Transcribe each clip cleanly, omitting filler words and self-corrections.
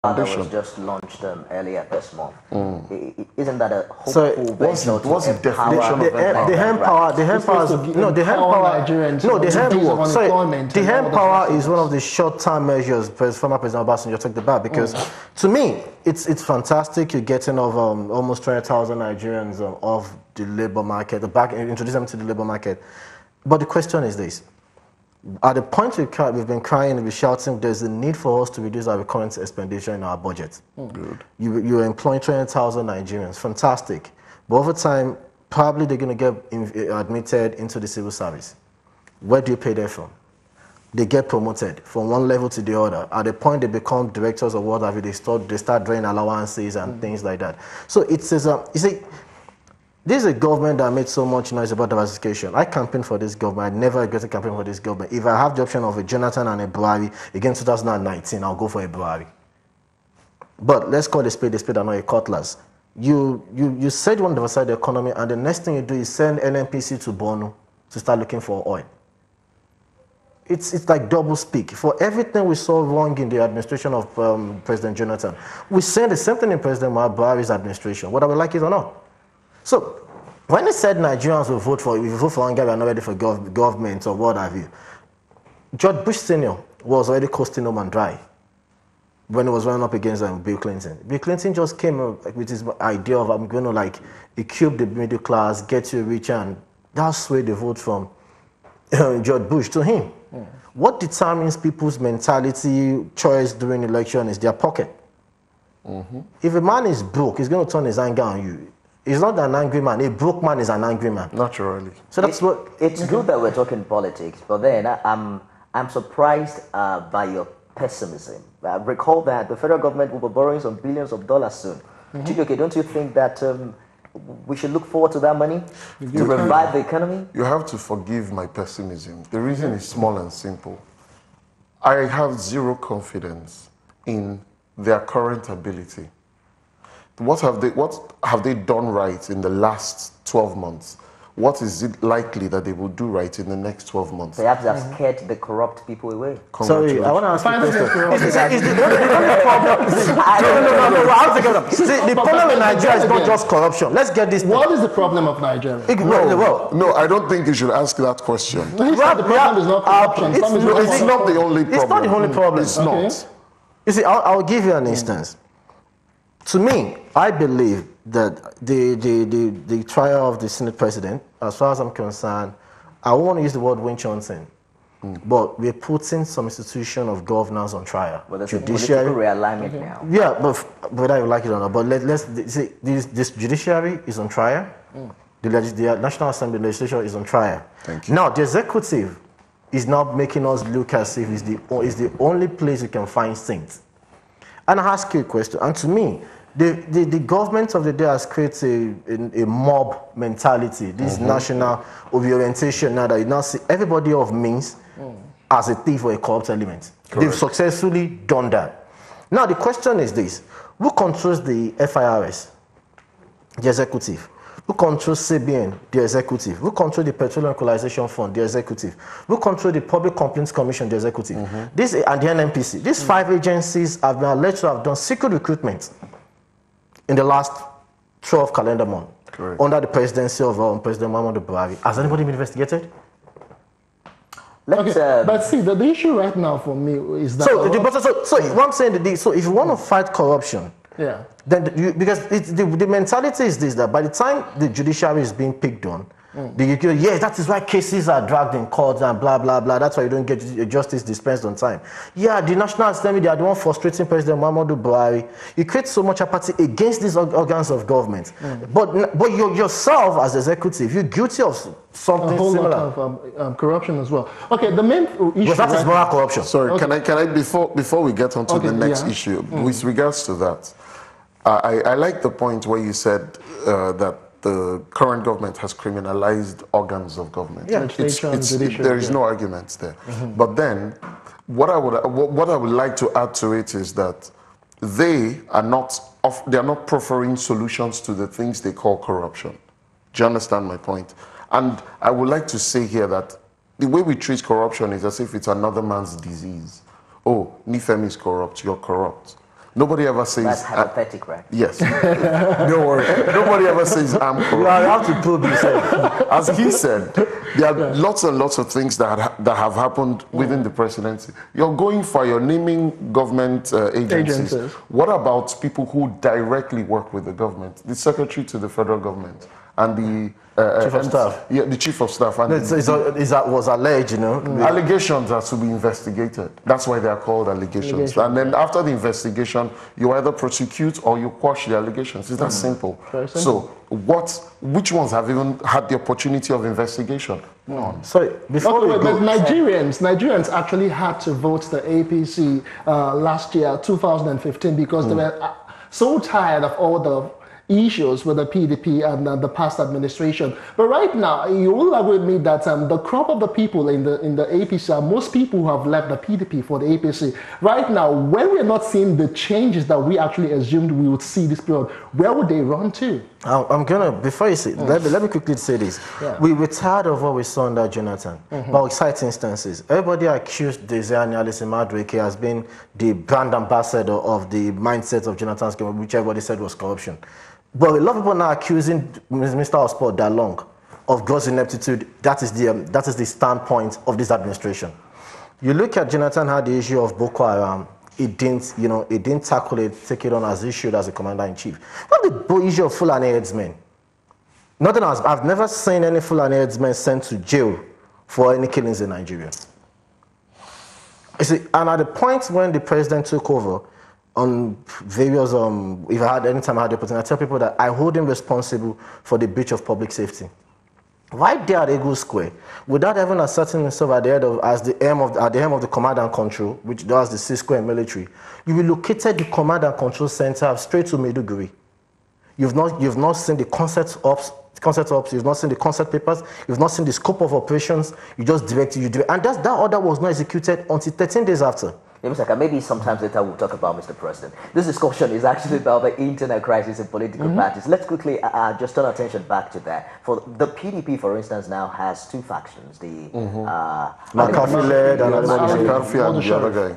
that was just launched earlier this month. Isn't that a hopeful So what's the definition of the hand power? The hand power is no. The hand power. No, the hand power. Sorry, the hand power is one of the short-term measures former President Obasanjo talked about, because to me it's fantastic. You're getting of almost 20,000 Nigerians off the labor market, introduce them to the labor market. But the question is this. At the point we've been crying and we're shouting, there's a need for us to reduce our recurrent expenditure in our budget. Good. You're employing 20,000 Nigerians, fantastic. But over time, probably they're going to get admitted into the civil service. Where do you pay them from? They get promoted from one level to the other. At the point they become directors or whatever, they start drawing allowances and things like that. So you see, this is a government that made so much noise about diversification. I campaigned for this government. I never regret to campaign for this government. If I have the option of a Jonathan and a Buhari against 2019, I'll go for a Buhari. But let's call a spade and not a cutlass. You said you want to diversify the economy, and the next thing you do is send NNPC to Bono to start looking for oil. It's like double speak. For everything we saw wrong in the administration of President Jonathan, we said the same thing in President Buhari's administration, whether we like it or not. So, when they said Nigerians will vote for, if you vote for Hungary, we are not ready for government or what have you, George Bush Sr. was already coasting home and dry when he was running up against Bill Clinton. Bill Clinton just came up with his idea of, I'm going to equip the middle class, get you rich, and that's where they vote from George Bush to him. What determines people's mentality, choice during election is their pocket. If a man is broke, he's going to turn his anger on you. He's not an angry man. A broke man is an angry man. Naturally. So that's it's good that we're talking politics, but then I'm surprised by your pessimism. Recall that the federal government will be borrowing some billions of dollars soon. Chijioke, don't you think that we should look forward to that money to revive the economy? You have to forgive my pessimism. The reason is small and simple. I have zero confidence in their current ability. What have they done right in the last 12 months? What is it likely that they will do right in the next 12 months? Perhaps they have scared the corrupt people away. Sorry, I want to ask you a question. The problem in Nigeria is not just corruption. Let's get this. What is the problem of Nigeria? No, I don't think you should ask that question. The problem is not corruption. It's not the only problem. It's not the only problem. It's not. You see, I'll give you an instance. To me, I believe that the trial of the Senate president, as far as I'm concerned, I won't want to use the word winchunting, but we're putting some institution of governance on trial. Well, there's judiciary realignment now. Yeah, but whether you like it or not, but let's see, this judiciary is on trial. The National Assembly legislature is on trial. Thank you. Now, the executive is now making us look as if it's the only place you can find saints. And I ask you a question, and to me, the government of the day has created a mob mentality, this national orientation now that you now see everybody of means as a thief or a corrupt element. Correct. They've successfully done that. Now the question is this: who controls the FIRS? The executive. Who controls CBN? The executive. Who controls the Petroleum Equalization Fund? The executive. Who controls the Public Complaints Commission? The executive. This and the NNPC. These 5 agencies have been alleged to have done secret recruitment in the last 12 calendar months under the presidency of President Muhammadu Buhari. Has anybody been investigated? But see, the issue right now for me is that... So what I'm saying, so if you want to fight corruption, then because the mentality is this, that by the time the judiciary is being picked on, that is why cases are dragged in court and blah, blah, blah. That's why you don't get justice dispensed on time. Yeah, the National Assembly, they are the one frustrating President Muhammadu Buhari. You create so much apathy against these organs of government. But yourself as executive, you're guilty of something similar. A whole lot of corruption as well. Okay, the main issue... But that is moral corruption. Sorry, can I before we get on to the next issue, with regards to that, I like the point where you said that the current government has criminalized organs of government. There is no argument there. But then, what I would like to add to it is that they are not proffering solutions to the things they call corruption. Do you understand my point? And I would like to say here that the way we treat corruption is as if it's another man's disease. Oh, Nifemi is corrupt, you're corrupt. Nobody ever says... That's hypothetical, right? Yes. Don't worry. Nobody ever says I'm corrupt. You have to prove yourself. As he said, there are lots and lots of things that have happened within the presidency. You're going for, you're naming government agencies. What about people who directly work with the government? The secretary to the federal government and the chief of staff. Yeah, the chief of staff. And was alleged, you know. Allegations are to be investigated. That's why they are called allegations. And then after the investigation, you either prosecute or you quash the allegations. It's that simple. So, which ones have even had the opportunity of investigation? None. So before but Nigerians actually had to vote the APC last year, 2015, because they were so tired of all the issues with the PDP and the past administration. But right now, you will agree with me that the crop of the people in the APC are most people who have left the PDP for the APC. Right now, when we're not seeing the changes that we actually assumed we would see this period, where would they run to? I'm gonna, before you say, let me quickly say this. Yeah. We were tired of what we saw under Jonathan, but exciting instances. Everybody accused the analysts in Madueke as being the brand ambassador of the mindset of Jonathan's government, which everybody said was corruption. But a lot of people now accusing Mr. of Sport Dalong of gross ineptitude. That is the standpoint of this administration. You look at Jonathan had the issue of Boko Haram. It didn't tackle it, take it on as he should as a commander-in-chief. What the issue of Fulani headsmen? Nothing else. I've never seen any Fulani headsmen sent to jail for any killings in Nigeria. You see, and at the point when the president took over, on various, if I had any time I had the opportunity, I tell people that I hold him responsible for the breach of public safety. Right there at Eagle Square, without even asserting himself at the head of, at the helm of the command and control, which does the C-square military, you relocated the command and control center straight to Maiduguri. You've not seen the concept ops, you've not seen the concept papers, you've not seen the scope of operations, you just directed, and that order was not executed until 13 days after. Maybe sometimes later we'll talk about Mr. President. This discussion is actually about the internal crisis in political parties. Let's quickly just turn attention back to that. For the PDP, for instance, now has two factions. The McCarthy-led and the other guy.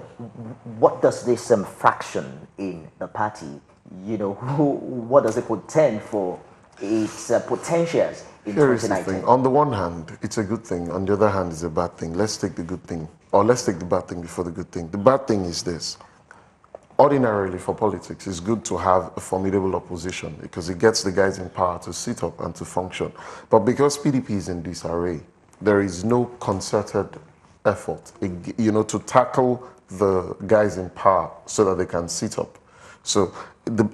What does this fraction in the party, what does it portend for its potentials in 2019? On the one hand, it's a good thing. On the other hand, it's a bad thing. Let's take the good thing. Or let's take the bad thing before the good thing. The bad thing is this. Ordinarily, for politics, it's good to have a formidable opposition because it gets the guys in power to sit up and to function. But because PDP is in disarray, there is no concerted effort, to tackle the guys in power so that they can sit up. So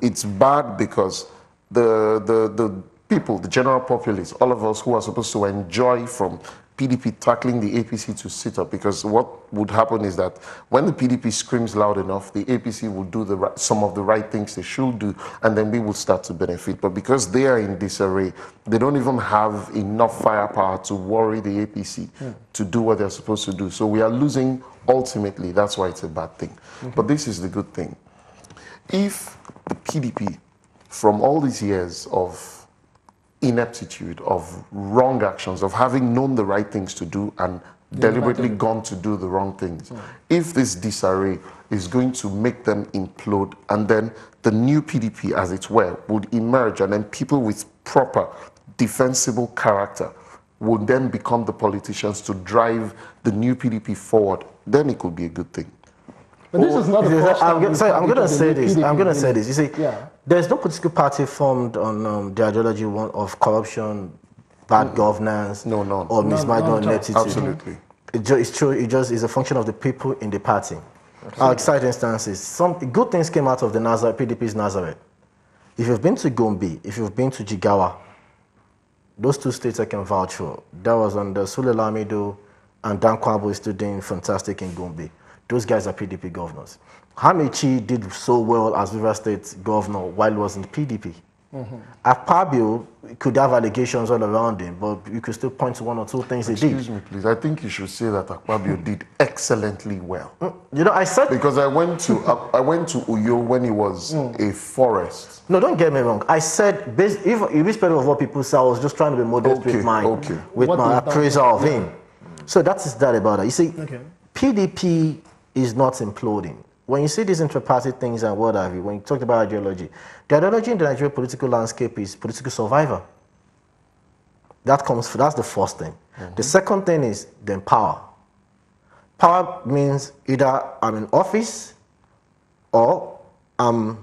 it's bad because the people, the general populace, all of us who are supposed to enjoy from PDP tackling the APC to sit up, because what would happen is that when the PDP screams loud enough, the APC will do some of the right things they should do, and then we will start to benefit. But because they are in disarray, they don't even have enough firepower to worry the APC to do what they're supposed to do. So we are losing ultimately. That's why it's a bad thing. But this is the good thing. If the PDP, from all these years of ineptitude, of wrong actions, of having known the right things to do and deliberately gone to do the wrong things, if this disarray is going to make them implode, and then the new PDP, as it were, would emerge, and then people with proper defensible character would then become the politicians to drive the new PDP forward, then it could be a good thing. But this is not I'm going to say this. You see, there's no political party formed on the ideology of corruption, bad governance, or mismanagement or ineptitude. Absolutely. It's true. It just is a function of the people in the party. Exciting instances. Some good things came out of the PDP's Nazareth. If you've been to Gombe, if you've been to Jigawa, those two states I can vouch for. That was under Sule Lamido, and Dan Kwabo is still doing fantastic in Gombe. Those guys are PDP governors. Hamichi did so well as River State governor while he was in PDP. Akpabio could have allegations all around him, but you could still point to one or two things he did. Excuse me, please. I think you should say that Akpabio did excellently well. I said... Because I went to Uyo when he was a forest. No, don't get me wrong. I said, irrespective of what people say, I was just trying to be modest with my appraisal of him. So that is that about it. You see, PDP is not imploding. when you see these inter-party things and what have you, when you talked about ideology, the ideology in the Nigerian political landscape is political survival. That's the first thing. The second thing is then power. Power means either I'm in office or I'm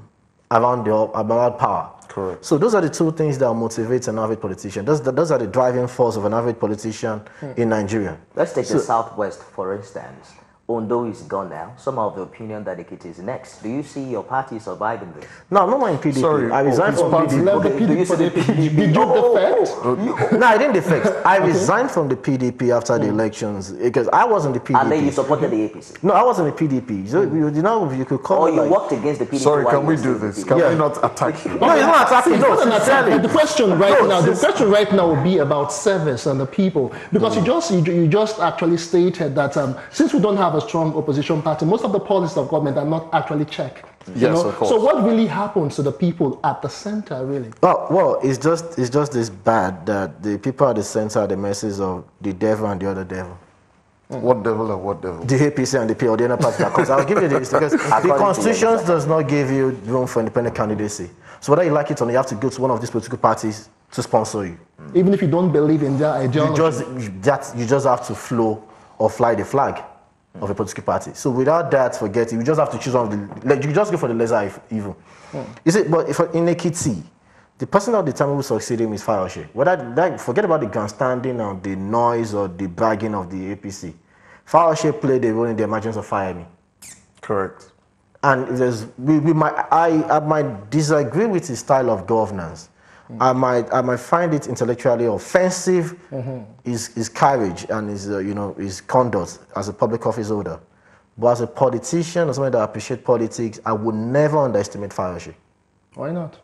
around power. Correct. So those are the two things that motivate an average politician. Those are the driving force of an average politician in Nigeria. Let's take the Southwest, for instance. Ondo is gone now. Some of the opinion that Ekiti is next. Do you see your party surviving this? No, I'm not in PDP. Sorry, I resigned from PDP. Do you see the PDP? Did you defect? No, I didn't defect. I resigned from the PDP after the elections because I was in the PDP. And then you supported the APC? No, I was in the PDP. So you could call Or you like, worked against the PDP? Sorry, while can you we were still do in the this? PDP? Can we not attack you? No, it's not attacking. It's No, not an attack. sincerely. The question right now will be about service and the people, because you just actually stated that since we don't have a strong opposition party, most of the policies of government are not actually checked. Yes, of course. So what really happens to the people at the center, really? Well, it's just this bad that the people at the center are the message of the devil and the other devil. What devil and what devil? The APC and the P or the other party. Because I'll give you this because the constitution does not give you room for independent candidacy. So whether you like it or not, you have to go to one of these political parties to sponsor you. Even if you don't believe in their ideology. You just have to flow or fly the flag of a political party. So without that, forget it. You just have to choose one of the. You just go for the lesser evil. You see, but if in Ekiti, the person that determines who succeed him is Fayose. Forget about the grandstanding or the noise or the bragging of the APC. Fayose played a role in the emergence of Fire-Me. Correct. And I might disagree with his style of governance. I might find it intellectually offensive, his courage and his conduct as a public office holder. But as a politician, as someone that appreciates politics, I would never underestimate Fayose. Why not?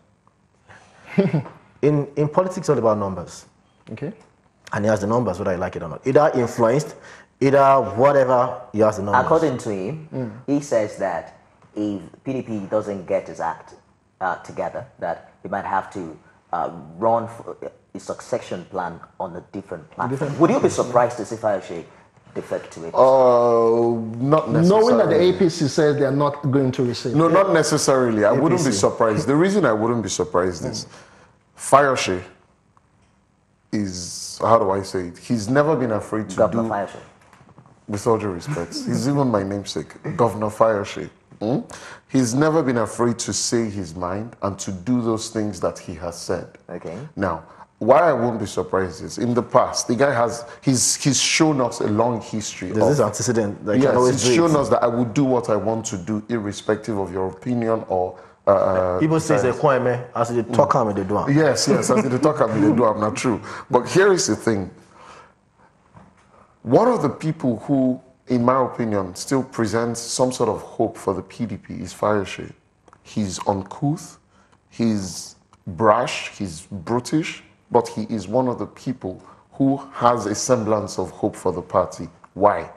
In politics, it's all about numbers. Okay. And he has the numbers, whether I like it or not. Either influenced, either whatever, he has the numbers. According to him, he says that if PDP doesn't get his act together, that he might have to run for a succession plan on a different platform. Would you be surprised to see Fayose defect to it? Not necessarily. Knowing that the APC says they are not going to receive. No, not necessarily. I wouldn't be APC. surprised. The reason I wouldn't be surprised is Fayose is, how do I say it? He's never been afraid to Governor do, Fayose. with all due respect, he's even my namesake, Governor Fayose. He's never been afraid to say his mind and to do those things that he has said. Okay. Now, why I won't be surprised is in the past, the guy he's shown us a long history. There's this antecedent that you can Yes, always he's do. shown us that I will do what I want to do, irrespective of your opinion or. People say they kwame as they talk and they do. Yes, as they talk about they do, I'm not true. But here is the thing. One of the people who, in my opinion, still presents some sort of hope for the PDP is Fayose. He's uncouth, he's brash, he's brutish, but he is one of the people who has a semblance of hope for the party. Why?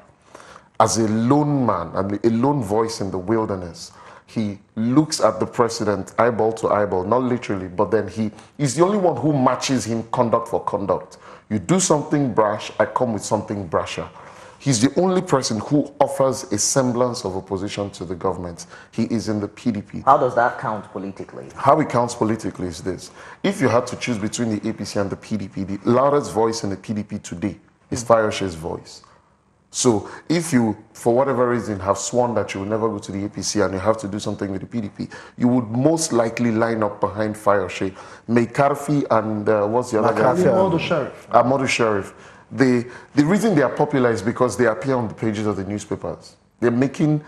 As a lone man and a lone voice in the wilderness, he looks at the president eyeball to eyeball, not literally, but then he is the only one who matches him conduct for conduct. You do something brash, I come with something brasher. He's the only person who offers a semblance of opposition to the government. He is in the PDP. How does that count politically? How it counts politically is this. If you had to choose between the APC and the PDP, the loudest voice in the PDP today is Fayose's voice. So if you, for whatever reason, have sworn that you will never go to the APC and you have to do something with the PDP, you would most likely line up behind Fayose. McCarthy and what's the other guy? Ahmadu Sheriff. Ahmadu Sheriff. The reason they are popular is because they appear on the pages of the newspapers. They're making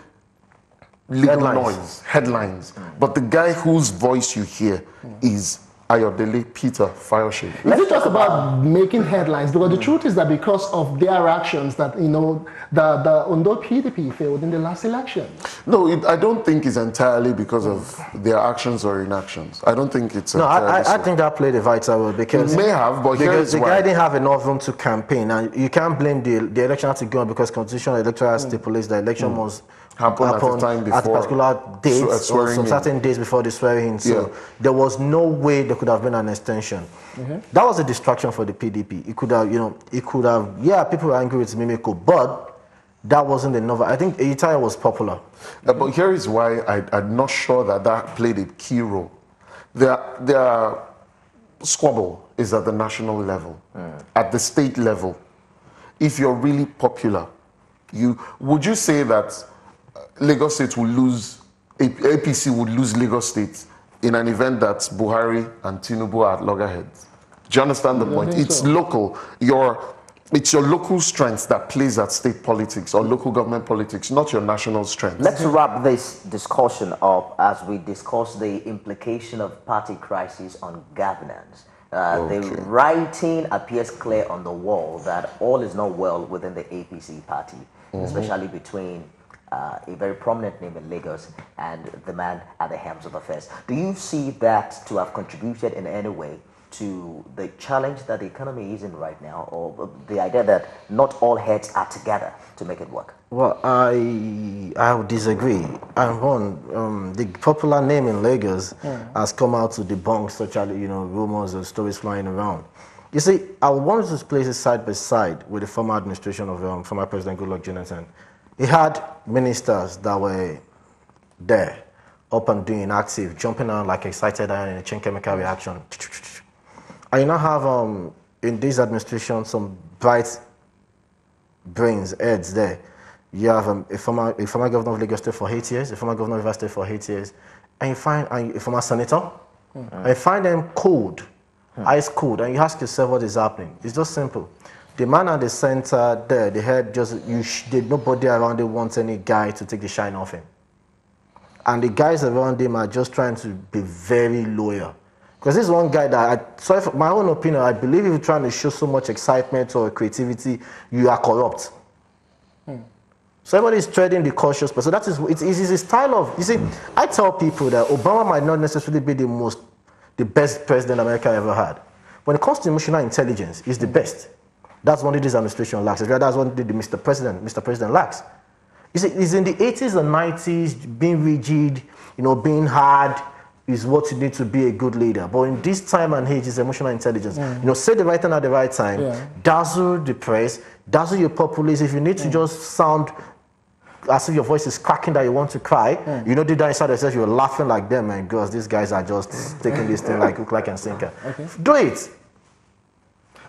legal noise, headlines. But the guy whose voice you hear is Ayodele Peter Fayose. Is it just about making headlines? Because the truth is that because of their actions that, the Ondo PDP failed in the last election. No, I don't think it's entirely because of their actions or inactions. I don't think it's entirely I think that played a vital role because it may have, but because the why. guy didn't have enough room to campaign, and you can't blame the election had to go on because constitutional electoral stipulates the election must happen at the time before, at particular dates or some certain days before the swearing in. So there was no way there could have been an extension. That was a distraction for the PDP. It could have, people were angry with Mimiko, but that wasn't enough. I think Italian was popular. But here is why I'm not sure that that played a key role. Their squabble is at the national level, at the state level. If you're really popular, would you say that Lagos State will lose, APC would lose Lagos State in an event that Buhari and Tinubu are at loggerheads? Do you understand the point? It's local. It's your local strength that plays at state politics or local government politics, not your national strength. Let's wrap this discussion up as we discuss the implication of party crisis on governance. The writing appears clear on the wall that all is not well within the APC party, especially between a very prominent name in Lagos and the man at the helm of affairs. Do you see that to have contributed in any way to the challenge that the economy is in right now, or the idea that not all heads are together to make it work? Well, I would disagree. And one, the popular name in Lagos has come out to debunk such, rumors or stories flying around. You see, I wanted to place it side by side with the former administration of former President Goodluck Jonathan. He had ministers that were there, up and doing active, jumping around like excited iron in a chain chemical reaction. And you now have, in this administration, some bright brains, heads there. You have a former governor of Lagos State for 8 years, a former governor of Rivers State for 8 years, and you find a former senator, and you find them cold, ice cold, and you ask yourself what is happening. It's just simple. The man at the center there, the head, nobody around him wants any guy to take the shine off him. And the guys around him are just trying to be very loyal. Because this is one guy that, so my own opinion, I believe if you're trying to show so much excitement or creativity, you are corrupt. So everybody is treading the cautious, but so that is, it's a style of, you see, I tell people that Obama might not necessarily be the best president America ever had. When it comes to emotional intelligence, he's the best. That's one thing this administration lacks. That's one thing Mr. President lacks. You see, it's in the 80s and 90s, being rigid, being hard, is what you need to be a good leader. But in this time and age, it's emotional intelligence. Say the right thing at the right time, dazzle the press, dazzle your populace. If you need to just sound as if your voice is cracking that you want to cry, deep down inside yourself, you're laughing like them, and girls, these guys are just taking this thing like hook, like, and sinker. Do it.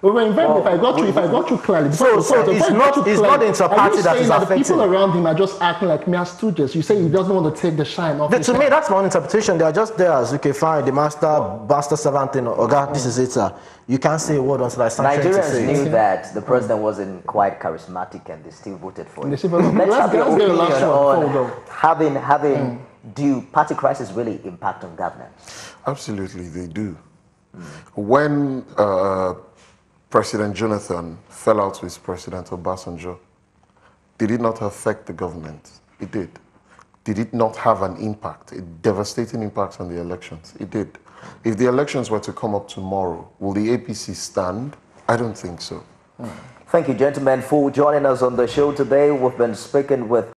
Well, if I got you clearly, so it's not into party that is affecting. The people around him are just acting like mere stooges. You say he doesn't want to take the shine off. To me, that's my own interpretation. They are just there as, okay, fine, the master servant thing. Okay, this is it, sir. You can't say a word until I start trying to say it. Nigerians knew that the president wasn't quite charismatic, and they still voted for him. Let's have your opinion on having do party crisis really impact on governance? Absolutely, they do. When President Jonathan fell out with President Obasanjo, did it not affect the government? It did. Did it not have an impact, a devastating impact on the elections? It did. If the elections were to come up tomorrow, will the APC stand? I don't think so. Thank you, gentlemen, for joining us on the show today. We've been speaking with